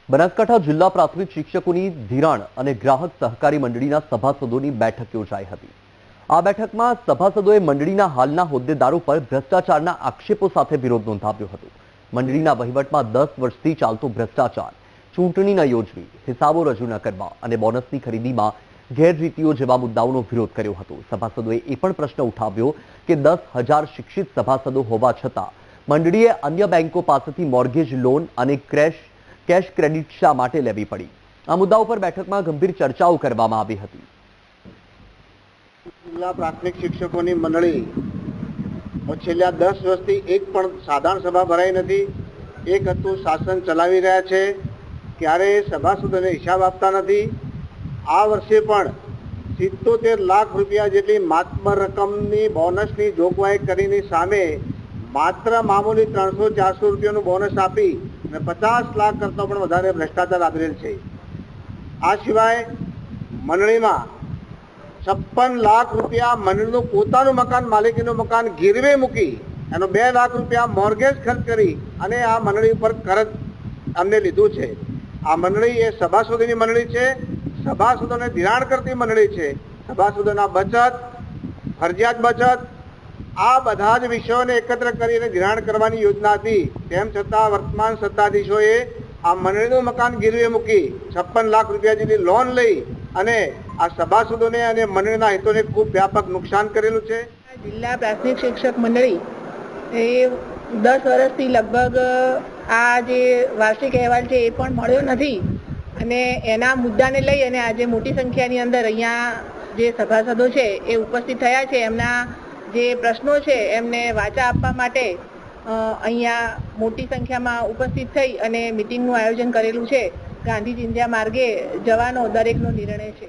બનાસકાંઠા જિલ્લા પ્રાથમિક શિક્ષકોની ધિરાણ અને ગ્રાહક સહકારી મંડળીના સભાસદોની બેઠક યોજાઈ હતી। આ બેઠકમાં સભાસદોએ મંડળીના હાલના હોદ્દેદારો પર ભ્રષ્ટાચારના આક્ષેપો સાથે વિરોધ નોંધાવ્યો હતો। મંડળીના વહીવટમાં 10 વર્ષથી ચાલતો ભ્રષ્ટાચાર, ચૂંટણી ન યોજવી, હિસાબો રજૂ ન કરવા અને બોનસની ખરીદીમાં ગેરરીતિઓ જેવા મુદ્દાઓનો વિરોધ કર્યો હતો। સભાસદોએ એ પણ પ્રશ્ન ઉઠાવ્યો કે 10,000 શિક્ષિત સભાસદો હોવા છતાં મંડળીએ અન્ય બેંકો પાસેથી મોર્ગેજ લોન અને કેશ ક્રેડિટ શા માટે લેવી પડી? આ મુદ્દા ઉપર બેઠકમાં ગંભીર ચર્ચાઓ કરવામાં આવી હતી। જિલ્લા પ્રાથમિક શિક્ષકોની મંડળી છેલ્લા 10 વર્ષથી એક પણ સાધારણ સભા ભરાઈ નથી। એક હતું શાસન ચલાવી રહ્યા છે, ક્યારેય સભાસદોને હિસાબ આપતા નથી। આ વર્ષે પણ 77 લાખ રૂપિયા જેટલી માતબર રકમની બોનસની જોગવાઈ કરીને સામે માત્ર મામૂલી 300-400 રૂપિયાનું બોનસ આપી અને 50 લાખ કરતાં પણ વધારે ભ્રષ્ટાચાર આદરેલ છે। આ સિવાય મંડળીમાં 56 લાખ રૂપિયા મંડળીનું પોતાનું મકાન, માલિકીનું મકાન ગીરવે મૂકી એનો 2 લાખ રૂપિયા મોર્ગેજ ખર્ચ કરી અને આ મંડળી ઉપર કરજ અમને લીધું છે। આ મંડળી એ સભાસદોની મંડળી છે, સભાસદોને ધિરાણ કરતી મંડળી છે। સભાસદોના બચત, ફરજિયાત બચત, આ બધા જ વિષયોને એકત્ર કરીને ધિરાણ કરવાની યોજના હતી। તેમ છતાં વર્તમાન સત્તાધીશોએ આ મંડળીનું મકાન ગીરવે મૂકી 56 લાખ રૂપિયા જેટલી લોન લઈ અને આ સભાસદોને અને મંડળીના હિતોને ખૂબ વ્યાપક નુકસાન કરેલું છે। જિલ્લા પ્રાથમિક શિક્ષક મંડળી એ 10 વર્ષથી લગભગ આ જે વાર્ષિક અહેવાલ છે એ પણ મળ્યો નથી અને એના મુદ્દાને લઈ અને આજે મોટી સંખ્યાની અંદર અહીંયા જે સભાસદો છે એ ઉપસ્થિત થયા છે। એમના જે પ્રશ્નો છે એમને વાચા આપવા માટે અહીંયા મોટી સંખ્યામાં ઉપસ્થિત થઈ અને મિટિંગનું આયોજન કરેલું છે। ગાંધી ચિંધ્યા માર્ગે જવાનો દરેકનો નિર્ણય છે।